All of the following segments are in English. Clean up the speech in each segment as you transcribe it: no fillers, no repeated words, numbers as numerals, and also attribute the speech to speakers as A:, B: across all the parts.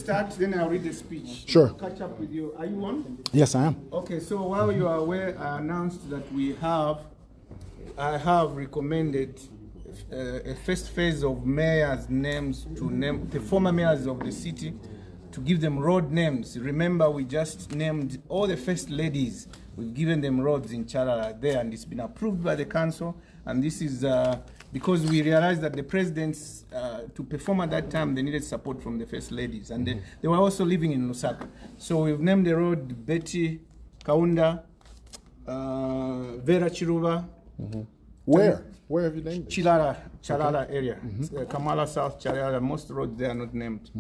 A: start, then I'll read the speech.
B: Sure.
A: I'll catch up with you. Are you on?
B: Yes, I am.
A: Okay, so while you are aware, I announced that I have recommended a first phase of mayors' names to name the former mayors of the city, to give them road names. Remember, we just named all the first ladies. We've given them roads in Chalala there, and it's been approved by the council. And this is because we realized that the presidents, to perform at that time, they needed support from the first ladies. And they were also living in Lusaka. So we've named the road Betty, Kaunda, Vera Chiruba.
B: Where? Where have you named it?
A: Chalala area. Kamala South, Chalala. Most roads there are not named.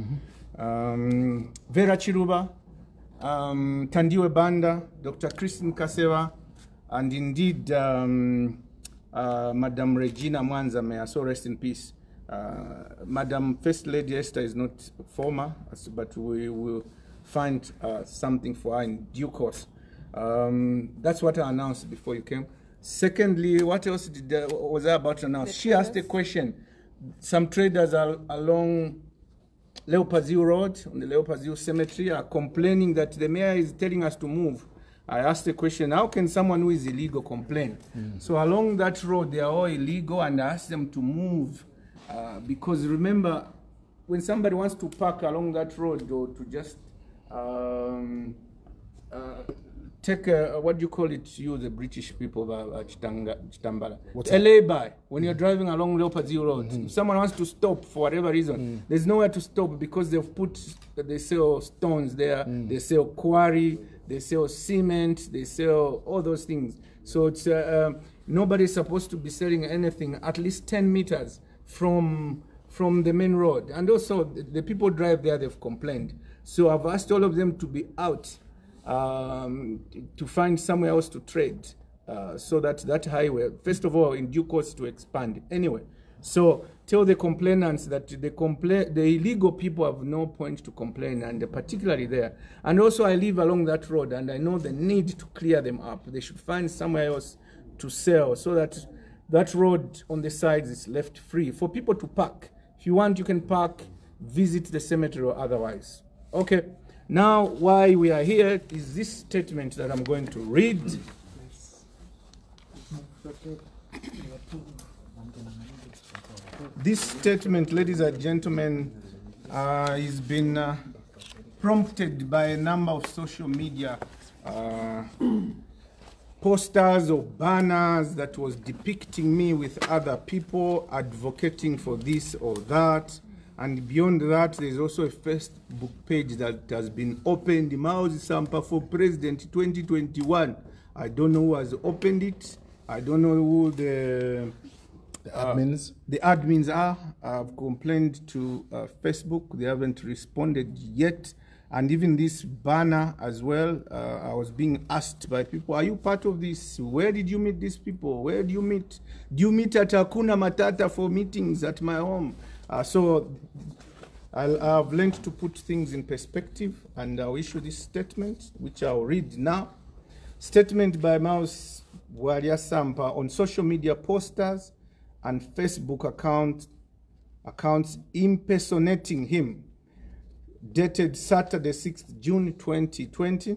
A: Vera Chiruba, Tandiwe Banda, Dr. Christine Kaseva, and indeed Madam Regina Mwanza, may I so rest in peace. Madam First Lady Esther is not former, but we will find something for her in due course. That's what I announced before you came. Secondly, what else was I about to announce? She asked a question. Some traders are along Leopardzio Road, on the Leopardzio Cemetery, are complaining that the mayor is telling us to move. I asked the question, how can someone who is illegal complain? So along that road, they are all illegal, and I asked them to move. Because remember, when somebody wants to park along that road, or to just take a, what do you call it, you the British people, Chitambala? A lay-by, when you're driving along Leopardzio Road. If someone wants to stop for whatever reason, there's nowhere to stop because they sell stones there, they sell quarry, they sell cement, they sell all those things. So it's nobody's supposed to be selling anything at least 10 meters from the main road. And also the people drive there, they've complained. So I've asked all of them to be out to find somewhere else to trade, so that highway, first of all, in due course, to expand. Anyway, so tell the complainants that the illegal people have no point to complain, and particularly there. And also, I live along that road, and I know the need to clear them up. They should find somewhere else to sell, so that that road on the sides is left free for people to park. If you want, you can park, visit the cemetery or otherwise. Okay. Now, why we are here is this statement that I'm going to read. This statement, ladies and gentlemen, has been prompted by a number of social media posters or banners that was depicting me with other people advocating for this or that. And beyond that, there's also a Facebook page that has been opened, Sampa for President 2021. I don't know who has opened it. I don't know who the admins are. I've complained to Facebook. They haven't responded yet. And even this banner as well, I was being asked by people, are you part of this? Where did you meet these people? Where do you meet? Do you meet at Hakuna Matata for meetings at my home? So I've learned to put things in perspective, and I'll issue this statement, which I'll read now. Statement by Mouse Waria Sampa on social media posters and Facebook accounts impersonating him. Dated Saturday, 6th June 2020.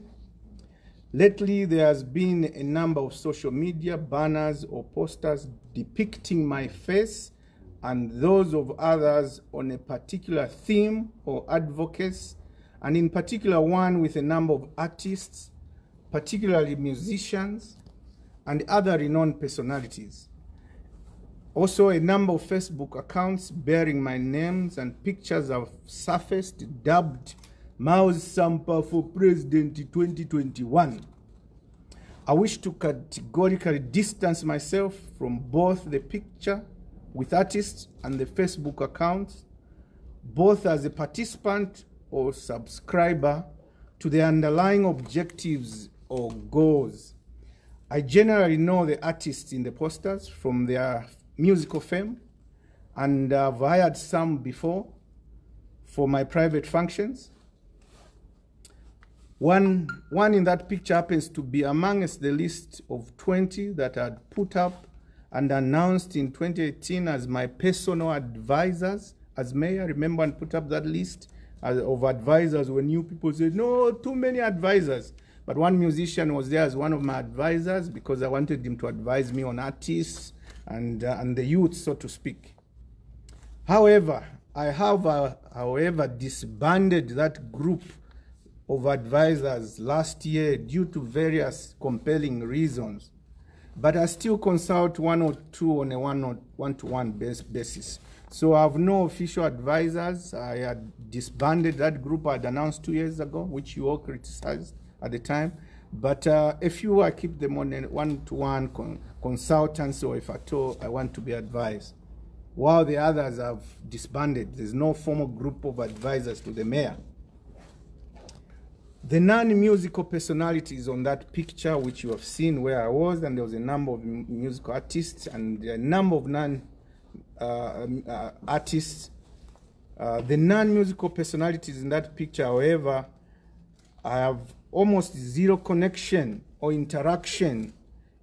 A: Lately, there has been a number of social media banners or posters depicting my face and those of others on a particular theme or advocates, and in particular one with a number of artists, particularly musicians, and other renowned personalities. Also, a number of Facebook accounts bearing my names and pictures have surfaced, dubbed Mouse Sampa for President 2021. I wish to categorically distance myself from both the picture with artists and the Facebook accounts, both as a participant or subscriber to the underlying objectives or goals. I generally know the artists in the posters from their musical fame, and I've hired some before for my private functions. One in that picture happens to be amongst the list of 20 that I had put up and announced in 2018 as my personal advisors as mayor. Remember, and put up that list of advisors when you people said, no, too many advisors. But one musician was there as one of my advisors because I wanted him to advise me on artists and the youth, so to speak. However, I have, however, disbanded that group of advisors last year due to various compelling reasons. But I still consult one or two on a one-to-one basis. So I have no official advisors. I had disbanded that group I had announced 2 years ago, which you all criticized at the time. But a few, I keep them on a one-to-one consultancy, or if at all I want to be advised. While the others have disbanded, there's no formal group of advisors to the mayor. The non-musical personalities on that picture, which you have seen where I was, and there was a number of musical artists and a number of non-artists. The non-musical personalities in that picture, however, I have almost zero connection or interaction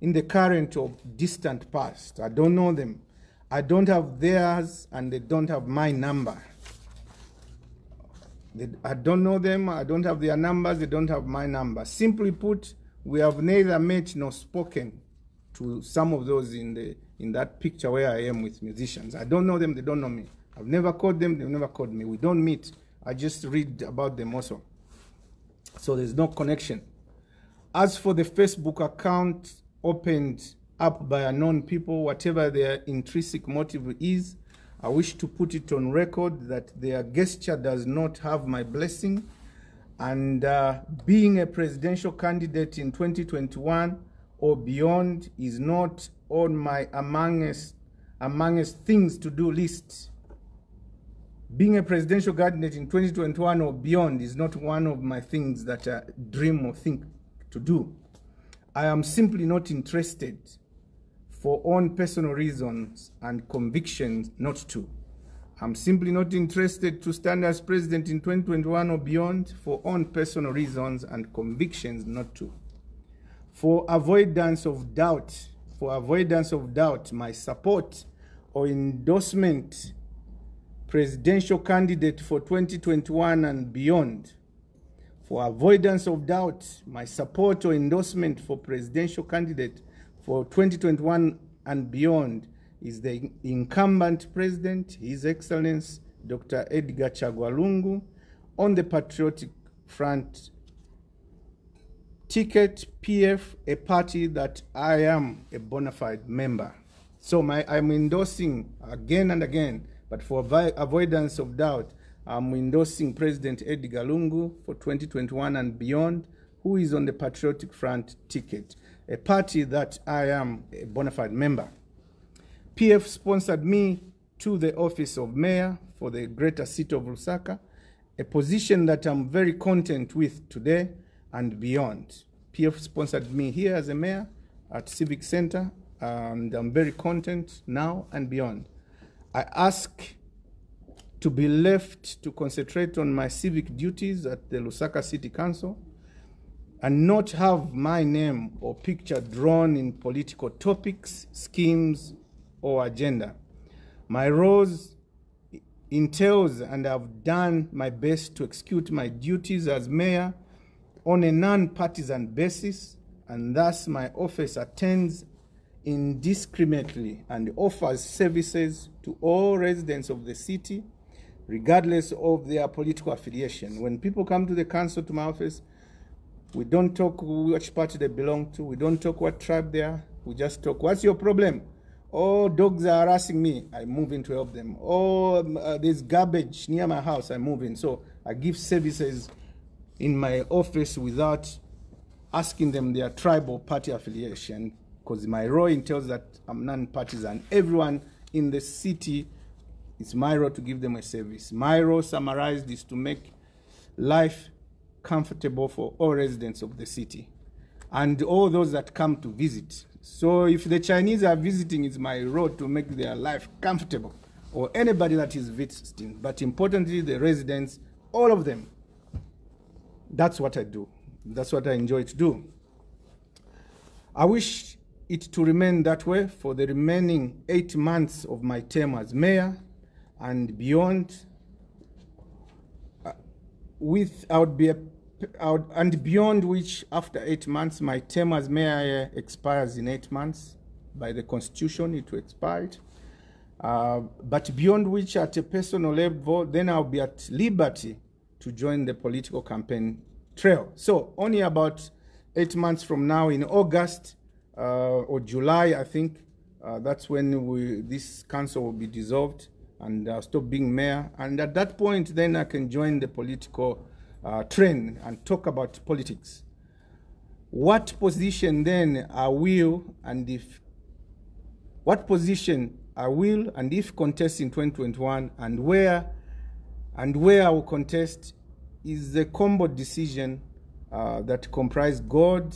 A: in the current or distant past. I don't know them. I don't have theirs, and they don't have my number. I don't know them, I don't have their numbers, they don't have my number. Simply put, we have neither met nor spoken to some of those in that picture where I am with musicians. I don't know them, they don't know me. I've never called them, they've never called me. We don't meet, I just read about them also. So there's no connection. As for the Facebook account opened up by unknown people, whatever their intrinsic motive is, I wish to put it on record that their gesture does not have my blessing, and being a presidential candidate in 2021 or beyond is not on my amongst things to do list. Being a presidential candidate in 2021 or beyond is not one of my things that I dream or think to do. I am simply not interested, for own personal reasons and convictions, not to. I'm simply not interested to stand as president in 2021 or beyond, for own personal reasons and convictions, not to. For avoidance of doubt, my support or endorsement presidential candidate for 2021 and beyond. For avoidance of doubt, my support or endorsement for presidential candidate for 2021 and beyond is the incumbent president, His Excellency Dr. Edgar Lungu, on the Patriotic Front ticket, PF, a party that I am a bona fide member. So I'm endorsing again and again, but for avoidance of doubt, I'm endorsing President Edgar Lungu for 2021 and beyond, who is on the Patriotic Front ticket, a party that I am a bona fide member. PF sponsored me to the office of mayor for the greater city of Lusaka, a position that I'm very content with today and beyond. PF sponsored me here as a mayor at Civic Center, and I'm very content now and beyond. I ask to be left to concentrate on my civic duties at the Lusaka City Council and not have my name or picture drawn in political topics, schemes, or agenda. My roles entails, and I've done my best to execute my duties as mayor on a non-partisan basis, and thus my office attends indiscriminately and offers services to all residents of the city, regardless of their political affiliation. When people come to the council, to my office, we don't talk which party they belong to. We don't talk what tribe they are. We just talk, what's your problem? Oh, dogs are harassing me. I move in to help them. Oh, there's garbage near my house. I move in. So I give services in my office without asking them their tribe or party affiliation, because my role entails that I'm non-partisan. Everyone in the city, it's my role to give them a service. My role, summarized, is to make life comfortable for all residents of the city and all those that come to visit. So if the Chinese are visiting, it's my role to make their life comfortable, or anybody that is visiting, but importantly, the residents, all of them. That's what I do. That's what I enjoy to do. I wish it to remain that way for the remaining 8 months of my term as mayor and beyond. and beyond which, after 8 months, my term as mayor expires in 8 months. By the constitution, it will expire. But beyond which, at a personal level, then I'll be at liberty to join the political campaign trail. So only about 8 months from now, in August or July, I think, that's when this council will be dissolved and I'll stop being mayor. And at that point, then I can join the political train and talk about politics. What position then I will and if contest in 2021 and where I will contest is the combo decision that comprise God,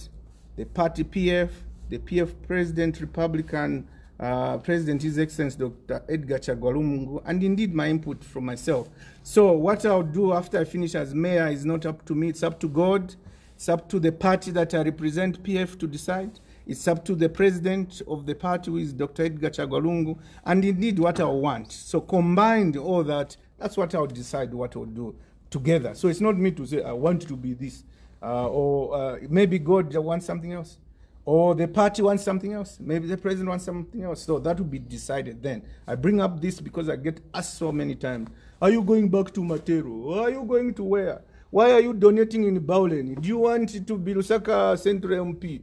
A: the party PF, the PF President, Republican President, His Excellency Dr. Edgar Lungu, and indeed my input from myself. So what I'll do after I finish as mayor is not up to me, it's up to God, it's up to the party that I represent, PF, to decide. It's up to the president of the party, who is Dr. Edgar Lungu, and indeed what I want. So combined all that, that's what I'll decide what I'll do together. So it's not me to say I want to be this, or maybe God wants something else, or the party wants something else, maybe the president wants something else. So that will be decided then. I bring up this because I get asked so many times, are you going back to Matero? Are you going to where? Why are you donating in Baulen? Do you want to be Lusaka Central MP?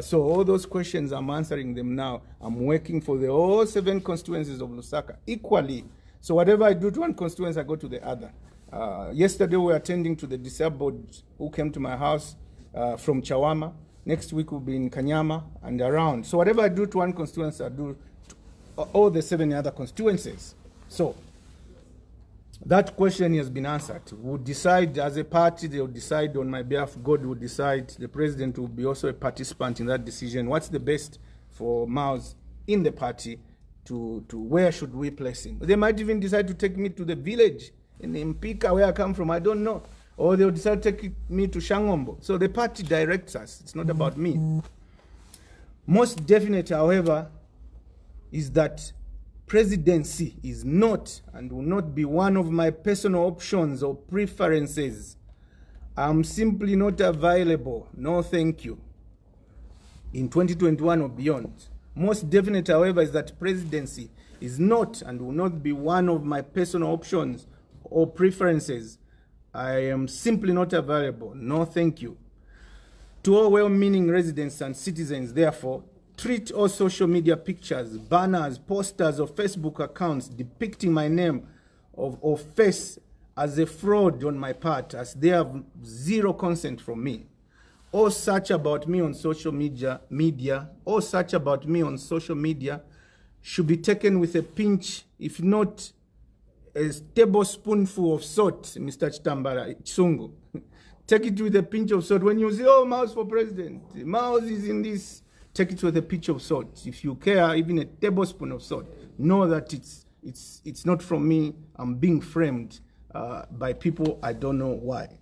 A: So all those questions, I'm answering them now. I'm working for all 7 constituencies of Lusaka equally. So whatever I do to one constituency, I go to the other. Yesterday, we were attending to the disabled who came to my house from Chawama. Next week, we'll be in Kanyama and around. So whatever I do to one constituency, I do to all the 7 other constituencies. So that question has been answered. We'll decide as a party, they'll decide on my behalf, God will decide, the president will be also a participant in that decision. What's the best for Miles in the party to where should we place him? They might even decide to take me to the village in Mpika, where I come from, I don't know. Or they'll decide to take me to Shangombo. So the party directs us, it's not about me. Most definite, however, is that presidency is not and will not be one of my personal options or preferences. I'm simply not available. No, thank you. In 2021 or beyond. Most definite, however, is that presidency is not and will not be one of my personal options or preferences. I am simply not available. No, thank you. To all well-meaning residents and citizens, therefore, treat all social media pictures, banners, posters, or Facebook accounts depicting my name or face as a fraud on my part, as they have zero consent from me. All such about me on social media should be taken with a pinch, if not a tablespoonful of salt, Mr. Chitambara Chisungu. Take it with a pinch of salt. When you say, oh, Miles for president, Miles is in this, take it with a pinch of salt. If you care, even a tablespoon of salt, know that it's not from me. I'm being framed by people I don't know why.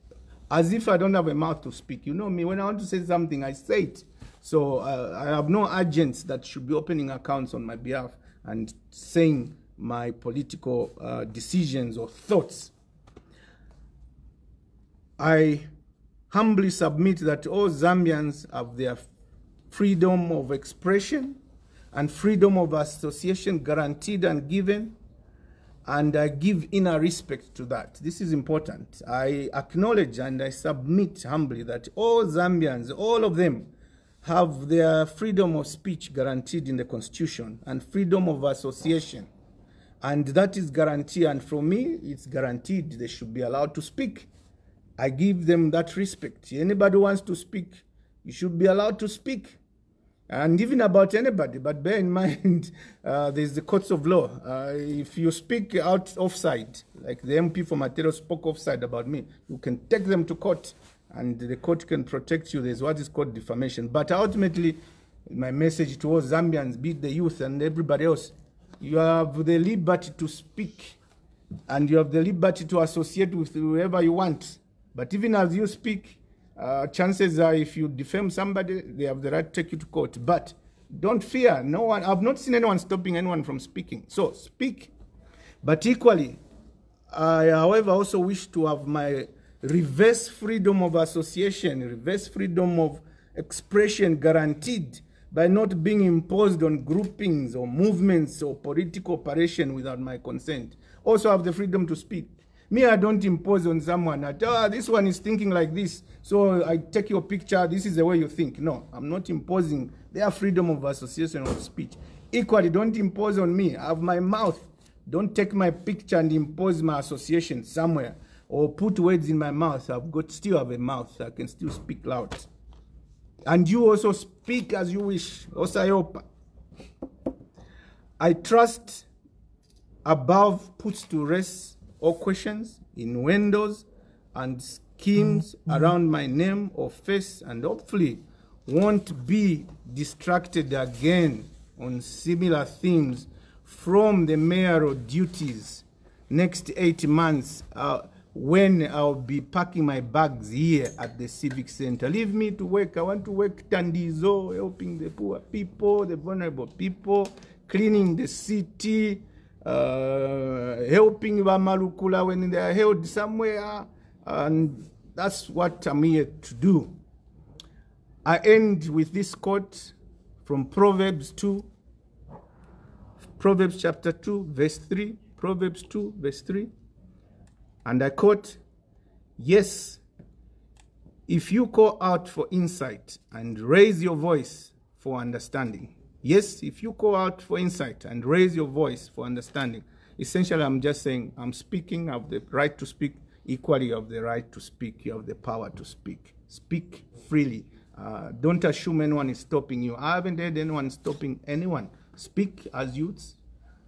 A: As if I don't have a mouth to speak. You know me, when I want to say something, I say it. So I have no agents that should be opening accounts on my behalf and saying my political decisions or thoughts. I humbly submit that all Zambians have their freedom of expression and freedom of association guaranteed and given, and I give inner respect to that. This is important. I acknowledge and I submit humbly that all Zambians, all of them, have their freedom of speech guaranteed in the Constitution and freedom of association. And that is guaranteed, and for me, it's guaranteed they should be allowed to speak. I give them that respect. Anybody who wants to speak, you should be allowed to speak. And even about anybody, but bear in mind, there's the courts of law. If you speak out offside, like the MP for Matero spoke offside about me, you can take them to court, and the court can protect you. There's what is called defamation. But ultimately, my message to all Zambians, be it the youth and everybody else, you have the liberty to speak, and you have the liberty to associate with whoever you want. But even as you speak, chances are if you defame somebody, they have the right to take you to court. But don't fear. No one, I've not seen anyone stopping anyone from speaking. So speak. But equally, I, however, also wish to have my reverse freedom of association, reverse freedom of expression guaranteed by not being imposed on groupings or movements or political operation without my consent. Also have the freedom to speak. Me, I don't impose on someone that, this one is thinking like this, so I take your picture, this is the way you think. No, I'm not imposing their freedom of association or speech. Equally, don't impose on me. I have my mouth. Don't take my picture and impose my association somewhere or put words in my mouth. Still have a mouth. I can still speak loud. And you also speak as you wish. Osayopa. I trust above puts to rest all questions, innuendos, and schemes around my name or face, and hopefully won't be distracted again on similar themes from the mayoral duties next 8 months when I'll be packing my bags here at the Civic Center. Leave me to work. I want to work Tandizo, helping the poor people, the vulnerable people, cleaning the city, helping Bamalukula when they are held somewhere, and that's what I'm here to do. I end with this quote from Proverbs chapter 2, verse 3, Proverbs 2, verse 3, and I quote, "Yes, if you call out for insight and raise your voice for understanding." Yes, if you call out for insight and raise your voice for understanding. Essentially, I'm just saying, I'm speaking, I have the right to speak. Equally, you have the right to speak. You have the power to speak. Speak freely. Don't assume anyone is stopping you. I haven't heard anyone stopping anyone. Speak as youths,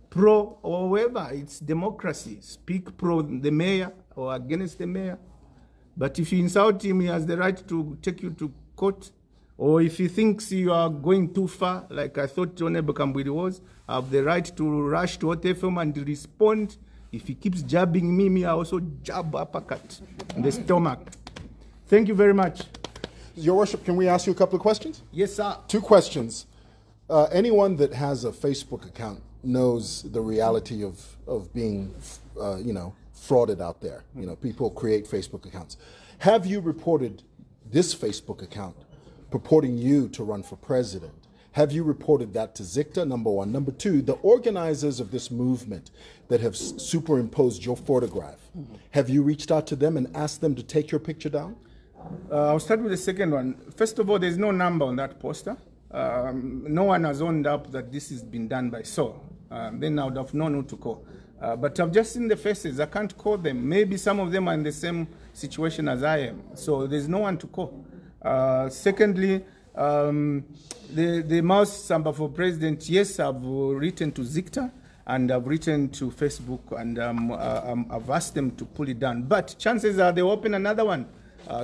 A: pro or whoever. It's democracy. Speak pro the mayor or against the mayor. But if you insult him, he has the right to take you to court. Or if he thinks you are going too far, like I thought Honorable Kambwili was, I have the right to rush to OTFM and respond. If he keeps jabbing me, I also jab uppercut in the stomach. Thank you very much.
B: Your Worship, can we ask you a couple of questions?
A: Yes, sir.
B: 2 questions. Anyone that has a Facebook account knows the reality of being, frauded out there. You know, people create Facebook accounts. Have you reported this Facebook account purporting you to run for president? Have you reported that to ZICTA, number 1? Number 2, the organizers of this movement that have superimposed your photograph, have you reached out to them and asked them to take your picture down?
A: I'll start with the second one. First of all, there's no number on that poster. No one has owned up that this has been done by Saul. Then I would have known who to call. But I've just seen the faces. I can't call them. Maybe some of them are in the same situation as I am. So there's no one to call. Secondly, the Mouse Sampa for President, yes, I've written to ZICTA and I've written to Facebook, and I've asked them to pull it down. But chances are they open another one.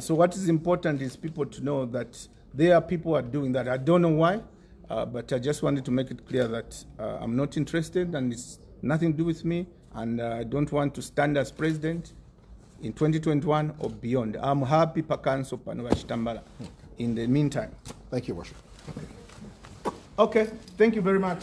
A: So what is important is people to know that there are people who are doing that. I don't know why, but I just wanted to make it clear that I'm not interested and it's nothing to do with me, and I don't want to stand as president in 2021 or beyond. I'm happy pakanso panwashitambala in the meantime.
B: Thank you, Worship.
A: Okay, thank you very much.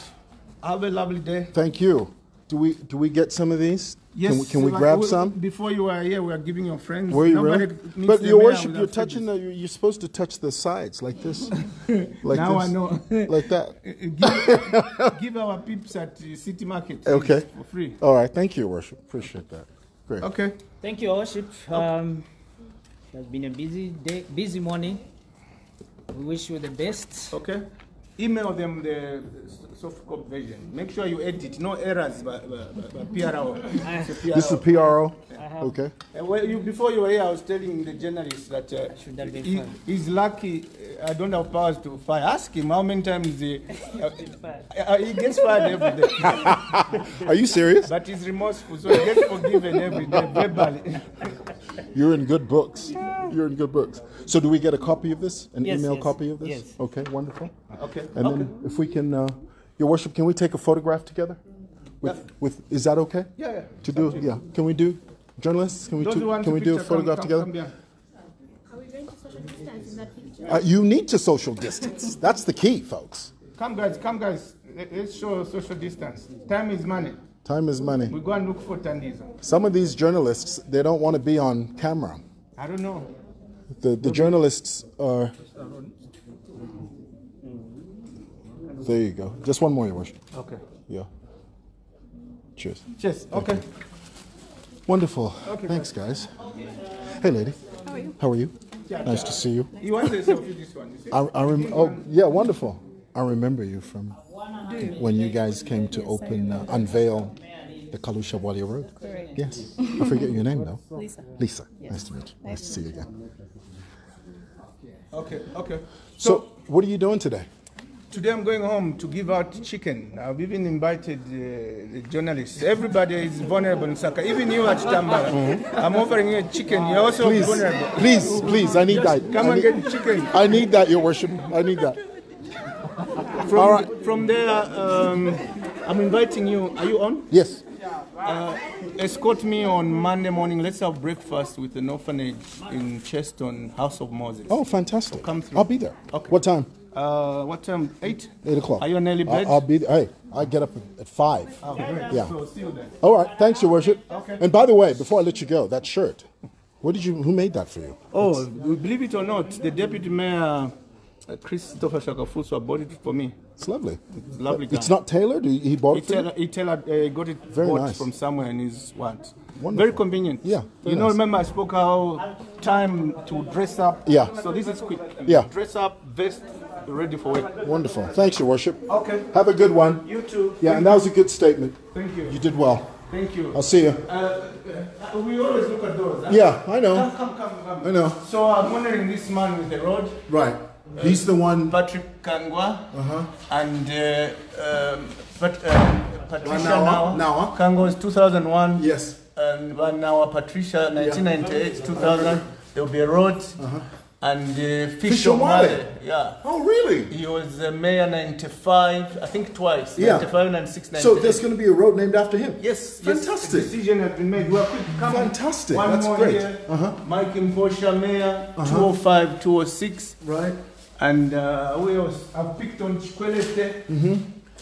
A: Have a lovely day.
B: Thank you. Do we get some of these?
A: Yes.
B: Can we grab some?
A: Before you were here, we were giving your friends.
B: Were you
A: Nobody
B: really?
A: meets
B: But
A: the
B: Your
A: mayor
B: Worship, you're
A: without
B: touching
A: fridges.
B: you're supposed to touch the sides like this. Like
A: Now
B: this.
A: I know.
B: Like that.
A: Give our peeps at City Market
B: Okay.
A: for free.
B: All right. Thank you, Worship. Appreciate that. Great.
A: Okay.
C: Thank you, Worship. It has been a busy day, busy morning. We wish you the best.
A: Okay. Email them the soft copy version. Make sure you edit. No errors by PRO.
B: This is PRO?
C: I have
B: Okay.
A: Before you were here, I was telling the journalist that
C: should have been fine.
A: he's lucky. I don't have powers to fire. Ask him how many times he gets fired every day.
B: Are you serious?
A: But he's remorseful, so he gets forgiven every day verbally.
B: You're in good books. You're in good books. So do we get a copy of this? An
C: Yes,
B: email
C: yes,
B: copy of this?
C: yes.
B: Okay, wonderful.
A: Okay.
B: And then if we can, Your Worship, can we take a photograph together? With is that okay?
A: Yeah.
B: To do, yeah. Can we do, journalists, can we
A: Those who want to
B: do a
A: picture,
B: photograph
A: come
B: together?
A: here.
D: Are we going to social distance in that picture?
B: You need to social distance. That's the key, folks.
A: Come guys. Let's show social distance. Time is money.
B: Time is money.
A: We go and look for Tandizo.
B: Some of these journalists, they don't want to be on camera.
A: I don't know.
B: The journalists are. There you go. Just one more, Your Worship.
A: Okay.
B: Yeah. Cheers.
A: Cheers. Okay.
B: Wonderful.
A: Okay,
B: Thanks, guys. Hey, lady.
D: How are you?
B: How are you? Nice to see you.
A: You want to selfie this one? You see?
B: Oh, yeah, wonderful. I remember you from when you guys came to open, unveil the Kalusha Walia Road.
D: Correct.
B: Yes. I forget your name, though.
D: Lisa.
B: Lisa. Nice to meet you. Nice to see you again.
A: Okay. Okay.
B: So, what are you doing today?
A: Today I'm going home to give out chicken. I've even invited the journalists. Everybody is vulnerable in Lusaka. Even you at Tambara. I'm offering you a chicken. You're also vulnerable.
B: Please, I need that.
A: Come and get chicken.
B: I need that, Your Worship. I need that.
A: All right. From there, I'm inviting you. Are you on?
B: Yes.
A: Escort me on Monday morning. Let's have breakfast with an orphanage in Cheston, House of Moses.
B: Oh, fantastic.
A: Come through.
B: I'll be there.
A: Okay.
B: What time?
A: What time? 8?
B: 8 o'clock.
A: Are you on early bed?
B: I'll be there. Hey, I get up at 5.
A: Oh, great.
B: Yeah.
A: So see you then.
B: All right. Thanks, Your Worship.
A: Okay.
B: And by the way, before I let you go, that shirt, who made that for you?
A: Oh, believe it or not, the deputy mayor, Christopher Shakafuso, bought it for me.
B: It's lovely.
A: It's lovely guy.
B: It's not tailored? He bought it for you?
A: He got it
B: Very
A: bought
B: nice.
A: from somewhere in his want.
B: Wonderful.
A: Very convenient.
B: Yeah, very
A: You know,
B: nice.
A: remember I spoke how time to dress up.
B: Yeah.
A: So this is quick.
B: Yeah.
A: Dress up, vest, ready for work.
B: Wonderful. Thanks, Your Worship.
A: Okay.
B: Have a good one.
A: You too.
B: Yeah, and that was a good statement.
A: Thank you.
B: You did well.
A: Thank you.
B: I'll see you.
A: We always look at those. Huh?
B: Yeah, I know.
A: Come.
B: I know.
A: So I'm wondering this man with the road.
B: Right. He's the one.
A: Patrick Kangwa and Patricia
B: Nawa.
A: Nawa. Kangwa was 2001.
B: Yes.
A: And Nawa Patricia 1998, 2000. There will be a road. And Fisher Mwale. Yeah.
B: Oh, really?
A: He was mayor 95, I think twice.
B: Yeah.
A: 95 and 6,
B: So there's going to be a road named after him?
A: Yes.
B: Fantastic.
A: Yes, the decision has been made. Well, quick, come on.
B: Fantastic.
A: One
B: That's
A: more
B: great.
A: here. Mike Mposha mayor, 205, 206.
B: Right.
A: And we else? I've picked on Chikwelete.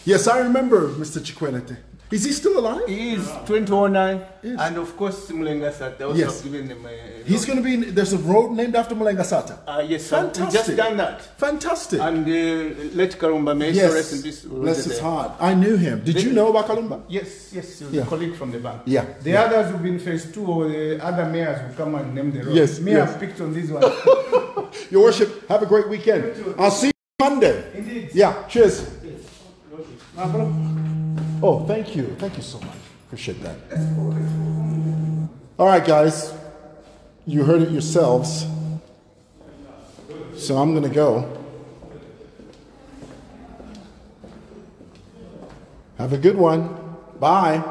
B: Yes, I remember Mr. Chikwelete. Is he still alive?
A: He is 2009.
B: Yes.
A: And of course, Mulengasat. They also
B: Yes.
A: have given him
B: He's going to be, there's a road named after Mulengasata.
A: yes, so we
B: Fantastic.
A: just done that.
B: Fantastic.
A: And let Karumba may
B: Yes.
A: rest in peace.
B: Bless his heart. I knew him. Did you know about Kalumba?
A: Yes, he was
B: Yeah.
A: a colleague from the bank.
B: Yeah.
A: The others who've been phase 2 or the other mayors will come and name the road.
B: Yes,
A: Me,
B: yes.
A: I've picked on this one.
B: Your Worship, have a great weekend. I'll see you Monday.
A: Indeed.
B: Yeah, cheers. Oh, thank you. Thank you so much. Appreciate that. All right, guys. You heard it yourselves. So I'm going to go. Have a good one. Bye.